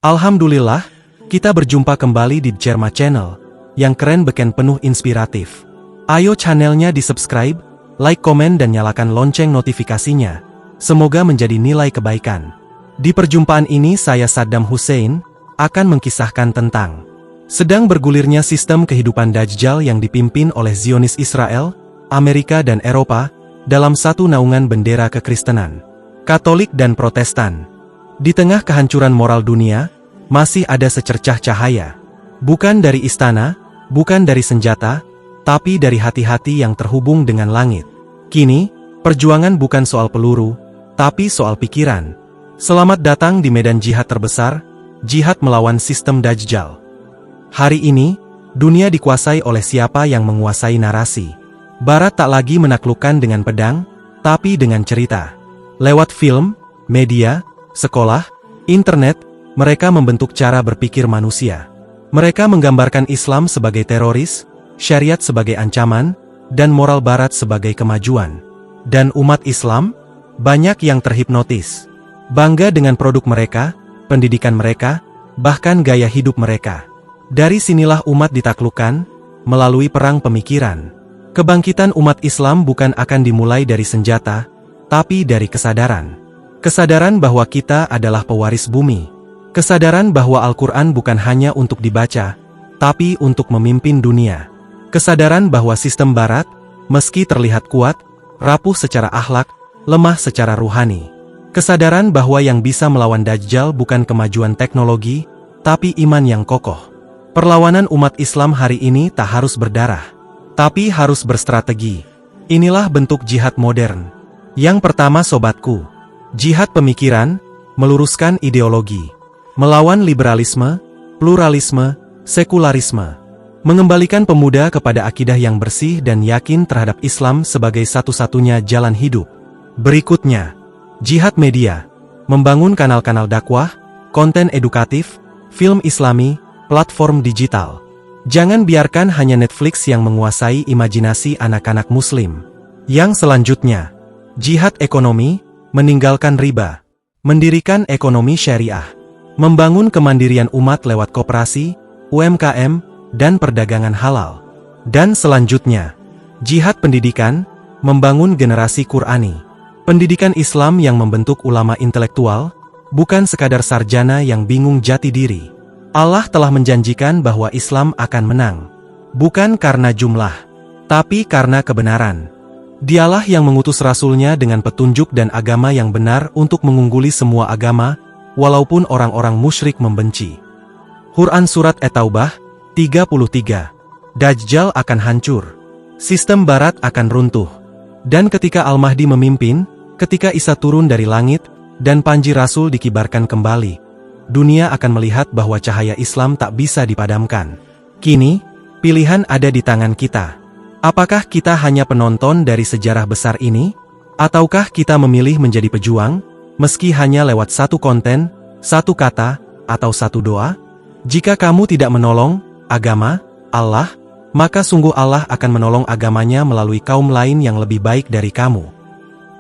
Alhamdulillah, kita berjumpa kembali di Cerma Channel, yang keren beken penuh inspiratif. Ayo channelnya di subscribe, like, komen dan nyalakan lonceng notifikasinya. Semoga menjadi nilai kebaikan. Di perjumpaan ini saya Saddam Hussein, akan mengkisahkan tentang sedang bergulirnya sistem kehidupan Dajjal yang dipimpin oleh Zionis Israel, Amerika dan Eropa, dalam satu naungan bendera kekristenan, Katolik dan Protestan. Di tengah kehancuran moral dunia, masih ada secercah cahaya. Bukan dari istana, bukan dari senjata, tapi dari hati-hati yang terhubung dengan langit. Kini, perjuangan bukan soal peluru, tapi soal pikiran. Selamat datang di medan jihad terbesar, jihad melawan sistem Dajjal. Hari ini, dunia dikuasai oleh siapa yang menguasai narasi. Barat tak lagi menaklukkan dengan pedang, tapi dengan cerita. Lewat film, media, sekolah, internet, mereka membentuk cara berpikir manusia. Mereka menggambarkan Islam sebagai teroris, syariat sebagai ancaman, dan moral barat sebagai kemajuan. Dan umat Islam, banyak yang terhipnotis. Bangga dengan produk mereka, pendidikan mereka, bahkan gaya hidup mereka. Dari sinilah umat ditaklukkan, melalui perang pemikiran. Kebangkitan umat Islam bukan akan dimulai dari senjata, tapi dari kesadaran. Kesadaran bahwa kita adalah pewaris bumi. Kesadaran bahwa Al-Quran bukan hanya untuk dibaca, tapi untuk memimpin dunia. Kesadaran bahwa sistem barat, meski terlihat kuat, rapuh secara akhlak, lemah secara ruhani. Kesadaran bahwa yang bisa melawan Dajjal bukan kemajuan teknologi, tapi iman yang kokoh. Perlawanan umat Islam hari ini tak harus berdarah, tapi harus berstrategi. Inilah bentuk jihad modern. Yang pertama sobatku, jihad pemikiran, meluruskan ideologi. Melawan liberalisme, pluralisme, sekularisme. Mengembalikan pemuda kepada akidah yang bersih dan yakin terhadap Islam sebagai satu-satunya jalan hidup. Berikutnya, jihad media, membangun kanal-kanal dakwah, konten edukatif, film Islami, platform digital. Jangan biarkan hanya Netflix yang menguasai imajinasi anak-anak Muslim. Yang selanjutnya, jihad ekonomi, meninggalkan riba, mendirikan ekonomi syariah, membangun kemandirian umat lewat koperasi, UMKM, dan perdagangan halal. Dan selanjutnya, jihad pendidikan, membangun generasi Qur'ani. Pendidikan Islam yang membentuk ulama intelektual, bukan sekadar sarjana yang bingung jati diri. Allah telah menjanjikan bahwa Islam akan menang. Bukan karena jumlah, tapi karena kebenaran. Dialah yang mengutus Rasul-Nya dengan petunjuk dan agama yang benar untuk mengungguli semua agama, walaupun orang-orang musyrik membenci. Quran Surat At-Taubah, 33. Dajjal akan hancur. Sistem barat akan runtuh. Dan ketika Al-Mahdi memimpin, ketika Isa turun dari langit, dan panji Rasul dikibarkan kembali, dunia akan melihat bahwa cahaya Islam tak bisa dipadamkan. Kini, pilihan ada di tangan kita. Apakah kita hanya penonton dari sejarah besar ini? Ataukah kita memilih menjadi pejuang, meski hanya lewat satu konten, satu kata, atau satu doa? Jika kamu tidak menolong agama Allah, maka sungguh Allah akan menolong agamanya melalui kaum lain yang lebih baik dari kamu.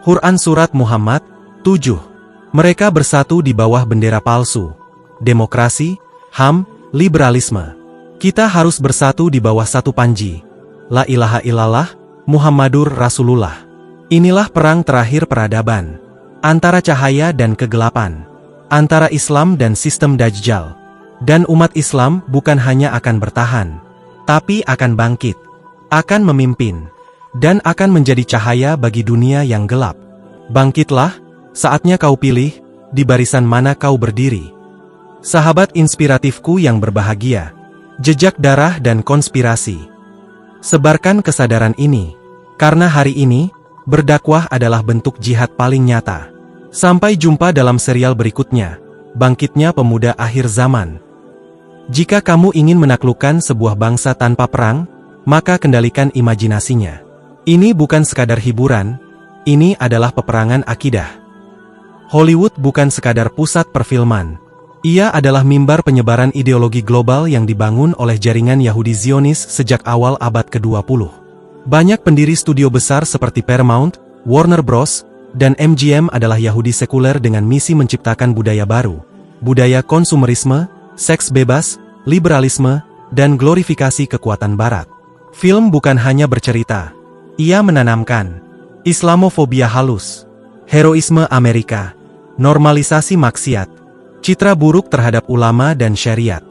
Quran Surat Muhammad, 7. Mereka bersatu di bawah bendera palsu. Demokrasi, HAM, liberalisme. Kita harus bersatu di bawah satu panji. La ilaha illallah, Muhammadur Rasulullah. Inilah perang terakhir peradaban. Antara cahaya dan kegelapan. Antara Islam dan sistem Dajjal. Dan umat Islam bukan hanya akan bertahan, tapi akan bangkit. Akan memimpin. Dan akan menjadi cahaya bagi dunia yang gelap. Bangkitlah, saatnya kau pilih, di barisan mana kau berdiri. Sahabat inspiratifku yang berbahagia, jejak darah dan konspirasi. Sebarkan kesadaran ini, karena hari ini, berdakwah adalah bentuk jihad paling nyata. Sampai jumpa dalam serial berikutnya, Bangkitnya Pemuda Akhir Zaman. Jika kamu ingin menaklukkan sebuah bangsa tanpa perang, maka kendalikan imajinasinya. Ini bukan sekadar hiburan, ini adalah peperangan akidah. Hollywood bukan sekadar pusat perfilman. Ia adalah mimbar penyebaran ideologi global yang dibangun oleh jaringan Yahudi Zionis sejak awal abad ke-20. Banyak pendiri studio besar seperti Paramount, Warner Bros., dan MGM adalah Yahudi sekuler dengan misi menciptakan budaya baru, budaya konsumerisme, seks bebas, liberalisme, dan glorifikasi kekuatan Barat. Film bukan hanya bercerita. Ia menanamkan Islamofobia halus, heroisme Amerika, normalisasi maksiat, citra buruk terhadap ulama dan syariat.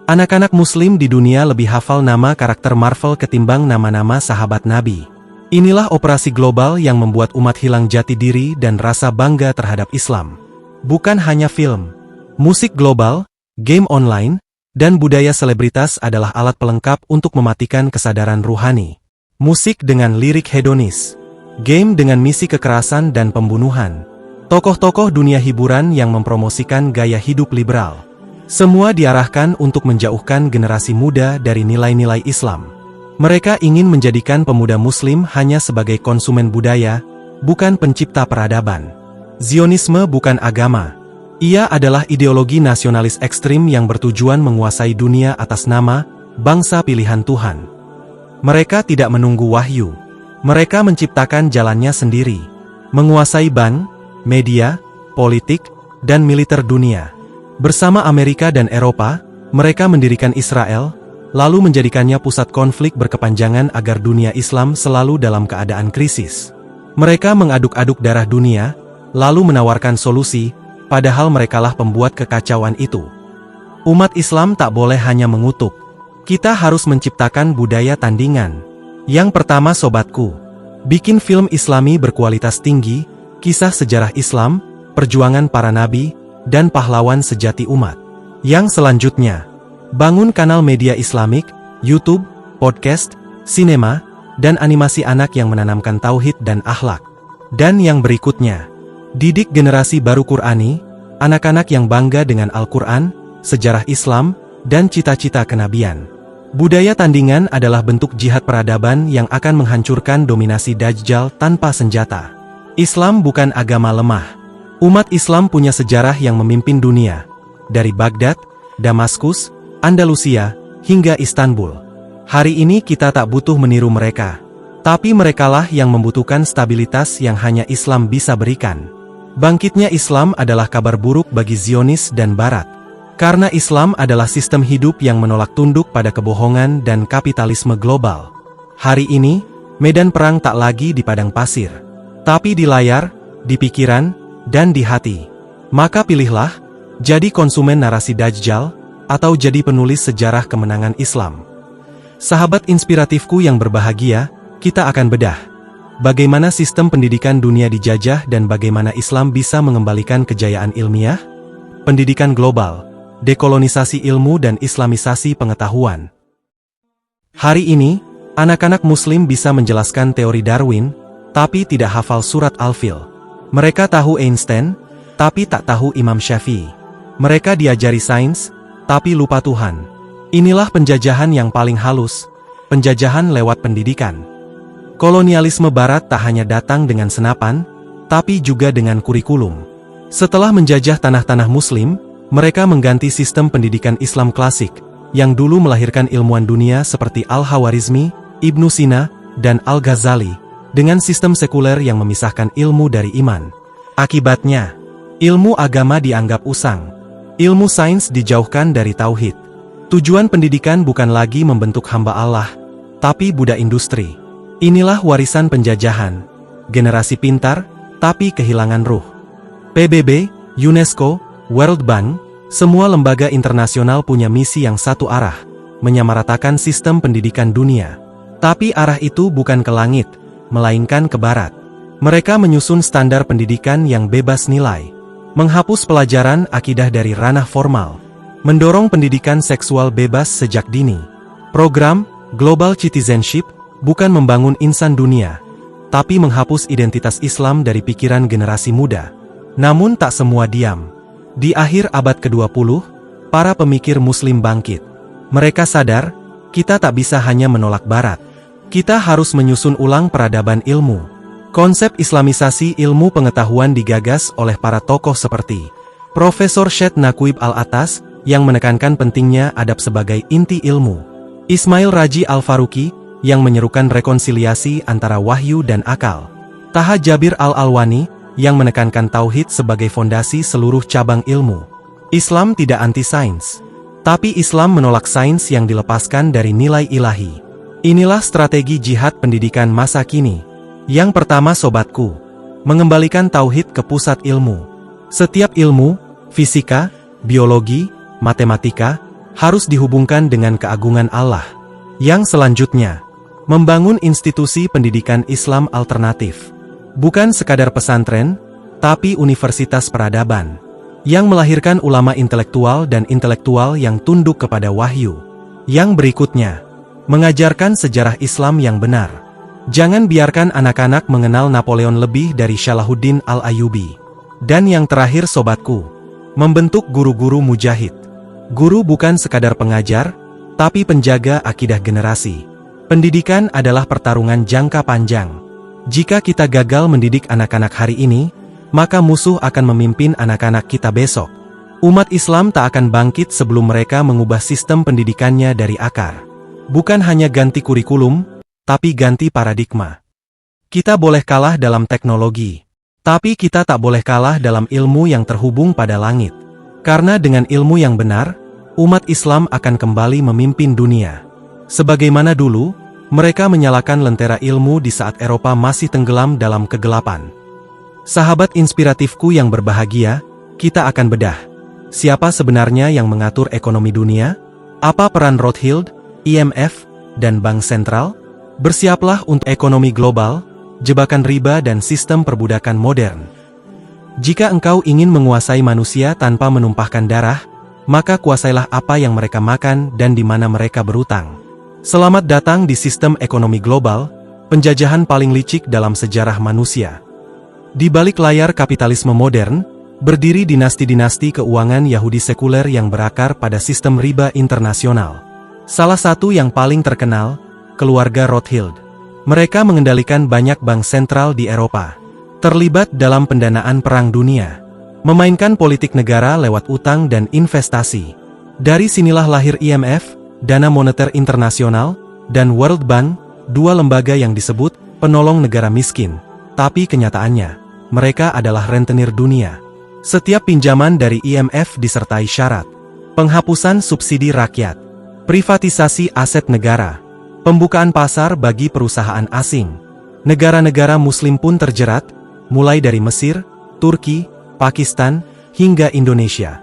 Anak-anak muslim di dunia lebih hafal nama karakter Marvel ketimbang nama-nama sahabat Nabi. Inilah operasi global yang membuat umat hilang jati diri dan rasa bangga terhadap Islam. Bukan hanya film, musik global, game online, dan budaya selebritas adalah alat pelengkap untuk mematikan kesadaran ruhani. Musik dengan lirik hedonis, game dengan misi kekerasan dan pembunuhan, tokoh-tokoh dunia hiburan yang mempromosikan gaya hidup liberal. Semua diarahkan untuk menjauhkan generasi muda dari nilai-nilai Islam. Mereka ingin menjadikan pemuda muslim hanya sebagai konsumen budaya, bukan pencipta peradaban. Zionisme bukan agama. Ia adalah ideologi nasionalis ekstrim yang bertujuan menguasai dunia atas nama bangsa pilihan Tuhan. Mereka tidak menunggu wahyu. Mereka menciptakan jalannya sendiri, menguasai bank, media, politik, dan militer dunia. Bersama Amerika dan Eropa, mereka mendirikan Israel, lalu menjadikannya pusat konflik berkepanjangan agar dunia Islam selalu dalam keadaan krisis. Mereka mengaduk-aduk darah dunia, lalu menawarkan solusi, padahal merekalah pembuat kekacauan itu. Umat Islam tak boleh hanya mengutuk. Kita harus menciptakan budaya tandingan. Yang pertama sobatku, bikin film Islami berkualitas tinggi, kisah sejarah Islam, perjuangan para nabi, dan pahlawan sejati umat. Yang selanjutnya, bangun kanal media Islamik, YouTube, podcast, sinema, dan animasi anak yang menanamkan tauhid dan akhlak. Dan yang berikutnya, didik generasi baru Qur'ani, anak-anak yang bangga dengan Al-Quran, sejarah Islam, dan cita-cita kenabian. Budaya tandingan adalah bentuk jihad peradaban yang akan menghancurkan dominasi Dajjal tanpa senjata. Islam bukan agama lemah. Umat Islam punya sejarah yang memimpin dunia, dari Baghdad, Damaskus, Andalusia, hingga Istanbul. Hari ini kita tak butuh meniru mereka, tapi merekalah yang membutuhkan stabilitas yang hanya Islam bisa berikan. Bangkitnya Islam adalah kabar buruk bagi Zionis dan Barat, karena Islam adalah sistem hidup yang menolak tunduk pada kebohongan dan kapitalisme global. Hari ini, medan perang tak lagi di padang pasir, tapi di layar, di pikiran, dan di hati. Maka pilihlah, jadi konsumen narasi Dajjal, atau jadi penulis sejarah kemenangan Islam. Sahabat inspiratifku yang berbahagia, kita akan bedah bagaimana sistem pendidikan dunia dijajah dan bagaimana Islam bisa mengembalikan kejayaan ilmiah, pendidikan global, dekolonisasi ilmu dan islamisasi pengetahuan. Hari ini, anak-anak muslim bisa menjelaskan teori Darwin, tapi tidak hafal surat Al-Fil. Mereka tahu Einstein, tapi tak tahu Imam Syafi'i. Mereka diajari sains, tapi lupa Tuhan. Inilah penjajahan yang paling halus, penjajahan lewat pendidikan. Kolonialisme Barat tak hanya datang dengan senapan, tapi juga dengan kurikulum. Setelah menjajah tanah-tanah Muslim, mereka mengganti sistem pendidikan Islam klasik, yang dulu melahirkan ilmuwan dunia seperti Al-Khawarizmi, Ibnu Sina, dan Al-Ghazali, dengan sistem sekuler yang memisahkan ilmu dari iman. Akibatnya, ilmu agama dianggap usang. Ilmu sains dijauhkan dari tauhid. Tujuan pendidikan bukan lagi membentuk hamba Allah, tapi budak industri. Inilah warisan penjajahan. Generasi pintar, tapi kehilangan ruh. PBB, UNESCO, World Bank, semua lembaga internasional punya misi yang satu arah, menyamaratakan sistem pendidikan dunia. Tapi arah itu bukan ke langit, melainkan ke barat. Mereka menyusun standar pendidikan yang bebas nilai, menghapus pelajaran akidah dari ranah formal, mendorong pendidikan seksual bebas sejak dini. Program Global Citizenship bukan membangun insan dunia, tapi menghapus identitas Islam dari pikiran generasi muda. Namun tak semua diam. Di akhir abad ke-20, para pemikir Muslim bangkit. Mereka sadar, kita tak bisa hanya menolak Barat. Kita harus menyusun ulang peradaban ilmu. Konsep Islamisasi ilmu pengetahuan digagas oleh para tokoh seperti Profesor Syed Naqib Al-Atas, yang menekankan pentingnya adab sebagai inti ilmu. Ismail Raji Al-Faruqi, yang menyerukan rekonsiliasi antara wahyu dan akal. Taha Jabir Al-Alwani, yang menekankan tauhid sebagai fondasi seluruh cabang ilmu. Islam tidak anti-sains. Tapi Islam menolak sains yang dilepaskan dari nilai ilahi. Inilah strategi jihad pendidikan masa kini. Yang pertama sobatku, mengembalikan tauhid ke pusat ilmu. Setiap ilmu, fisika, biologi, matematika, harus dihubungkan dengan keagungan Allah. Yang selanjutnya, membangun institusi pendidikan Islam alternatif. Bukan sekadar pesantren, tapi universitas peradaban. Yang melahirkan ulama intelektual dan intelektual yang tunduk kepada wahyu. Yang berikutnya, mengajarkan sejarah Islam yang benar. Jangan biarkan anak-anak mengenal Napoleon lebih dari Salahuddin Al-Ayyubi. Dan yang terakhir sobatku, membentuk guru-guru mujahid. Guru bukan sekadar pengajar, tapi penjaga akidah generasi. Pendidikan adalah pertarungan jangka panjang. Jika kita gagal mendidik anak-anak hari ini, maka musuh akan memimpin anak-anak kita besok. Umat Islam tak akan bangkit sebelum mereka mengubah sistem pendidikannya dari akar. Bukan hanya ganti kurikulum, tapi ganti paradigma. Kita boleh kalah dalam teknologi, tapi kita tak boleh kalah dalam ilmu yang terhubung pada langit. Karena dengan ilmu yang benar, umat Islam akan kembali memimpin dunia. Sebagaimana dulu, mereka menyalakan lentera ilmu di saat Eropa masih tenggelam dalam kegelapan. Sahabat inspiratifku yang berbahagia, kita akan bedah. Siapa sebenarnya yang mengatur ekonomi dunia? Apa peran Rothschild, IMF, dan Bank Sentral? Bersiaplah untuk ekonomi global, jebakan riba dan sistem perbudakan modern. Jika engkau ingin menguasai manusia tanpa menumpahkan darah, maka kuasailah apa yang mereka makan dan di mana mereka berutang. Selamat datang di sistem ekonomi global, penjajahan paling licik dalam sejarah manusia. Di balik layar kapitalisme modern, berdiri dinasti-dinasti keuangan Yahudi sekuler yang berakar pada sistem riba internasional. Salah satu yang paling terkenal, keluarga Rothschild. Mereka mengendalikan banyak bank sentral di Eropa. Terlibat dalam pendanaan perang dunia. Memainkan politik negara lewat utang dan investasi. Dari sinilah lahir IMF, Dana Moneter Internasional, dan World Bank, dua lembaga yang disebut penolong negara miskin. Tapi kenyataannya, mereka adalah rentenir dunia. Setiap pinjaman dari IMF disertai syarat. Penghapusan subsidi rakyat. Privatisasi aset negara. Pembukaan pasar bagi perusahaan asing. Negara-negara muslim pun terjerat, mulai dari Mesir, Turki, Pakistan, hingga Indonesia.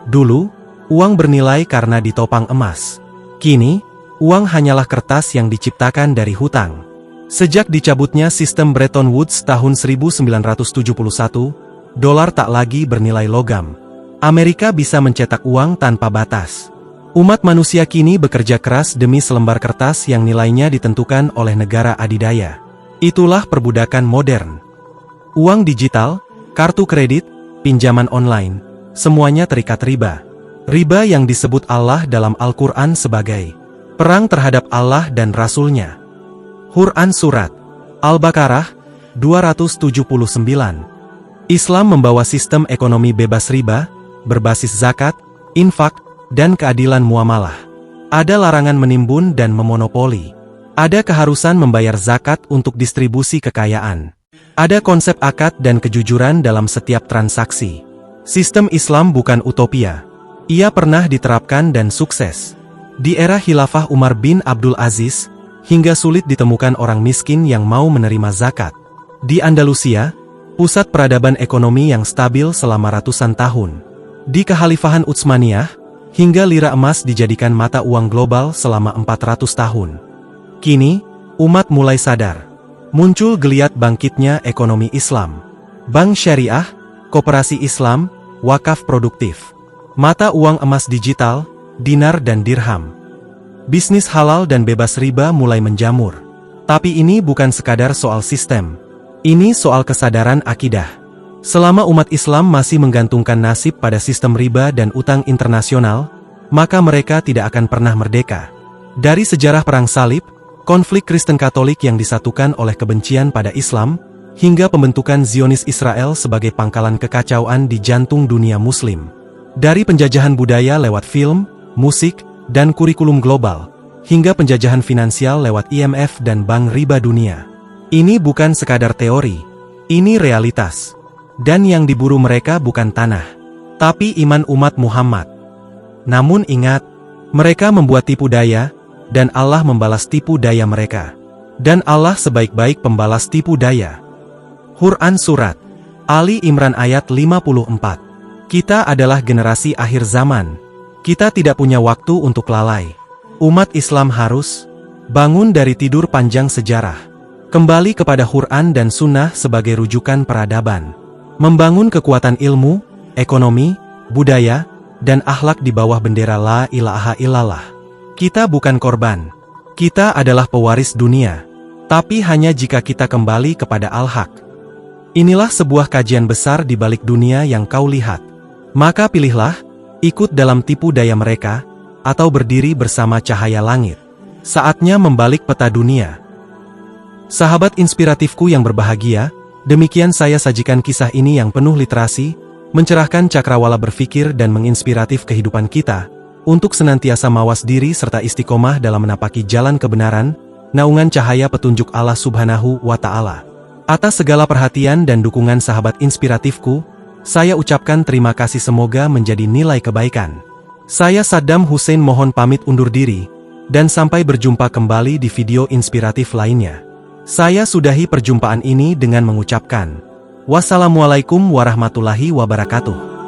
Dulu, uang bernilai karena ditopang emas. Kini, uang hanyalah kertas yang diciptakan dari hutang. Sejak dicabutnya sistem Bretton Woods tahun 1971, dolar tak lagi bernilai logam. Amerika bisa mencetak uang tanpa batas. Umat manusia kini bekerja keras demi selembar kertas yang nilainya ditentukan oleh negara adidaya. Itulah perbudakan modern. Uang digital, kartu kredit, pinjaman online, semuanya terikat riba. Riba yang disebut Allah dalam Al-Quran sebagai perang terhadap Allah dan Rasul-Nya. Quran Surat Al-Baqarah 279. Islam membawa sistem ekonomi bebas riba, berbasis zakat, infak, dan keadilan muamalah. Ada larangan menimbun dan memonopoli. Ada keharusan membayar zakat untuk distribusi kekayaan. Ada konsep akad dan kejujuran dalam setiap transaksi. Sistem Islam bukan utopia. Ia pernah diterapkan dan sukses. Di era Khilafah Umar bin Abdul Aziz, hingga sulit ditemukan orang miskin yang mau menerima zakat. Di Andalusia, pusat peradaban ekonomi yang stabil selama ratusan tahun. Di Kekhalifahan Utsmaniyah, hingga lira emas dijadikan mata uang global selama 400 tahun. Kini, umat mulai sadar. Muncul geliat bangkitnya ekonomi Islam. Bank syariah, koperasi Islam, wakaf produktif. Mata uang emas digital, dinar dan dirham. Bisnis halal dan bebas riba mulai menjamur. Tapi ini bukan sekadar soal sistem. Ini soal kesadaran akidah. Selama umat Islam masih menggantungkan nasib pada sistem riba dan utang internasional, maka mereka tidak akan pernah merdeka. Dari sejarah perang salib, konflik Kristen Katolik yang disatukan oleh kebencian pada Islam, hingga pembentukan Zionis Israel sebagai pangkalan kekacauan di jantung dunia Muslim. Dari penjajahan budaya lewat film, musik, dan kurikulum global, hingga penjajahan finansial lewat IMF dan Bank Riba Dunia. Ini bukan sekadar teori, ini realitas. Dan yang diburu mereka bukan tanah, tapi iman umat Muhammad. Namun ingat, mereka membuat tipu daya, dan Allah membalas tipu daya mereka. Dan Allah sebaik-baik pembalas tipu daya. Quran Surat Ali Imran ayat 54. Kita adalah generasi akhir zaman. Kita tidak punya waktu untuk lalai. Umat Islam harus bangun dari tidur panjang sejarah. Kembali kepada Quran dan Sunnah sebagai rujukan peradaban. Membangun kekuatan ilmu, ekonomi, budaya, dan akhlak di bawah bendera La ilaha illallah. Kita bukan korban. Kita adalah pewaris dunia. Tapi hanya jika kita kembali kepada Al-Haq. Inilah sebuah kajian besar di balik dunia yang kau lihat. Maka pilihlah, ikut dalam tipu daya mereka, atau berdiri bersama cahaya langit. Saatnya membalik peta dunia. Sahabat inspiratifku yang berbahagia, demikian saya sajikan kisah ini yang penuh literasi, mencerahkan cakrawala berpikir dan menginspiratif kehidupan kita, untuk senantiasa mawas diri serta istiqomah dalam menapaki jalan kebenaran, naungan cahaya petunjuk Allah Subhanahu wa Ta'ala. Atas segala perhatian dan dukungan sahabat inspiratifku, saya ucapkan terima kasih, semoga menjadi nilai kebaikan. Saya Saddam Hussein mohon pamit undur diri, dan sampai berjumpa kembali di video inspiratif lainnya. Saya sudahi perjumpaan ini dengan mengucapkan, wassalamualaikum warahmatullahi wabarakatuh.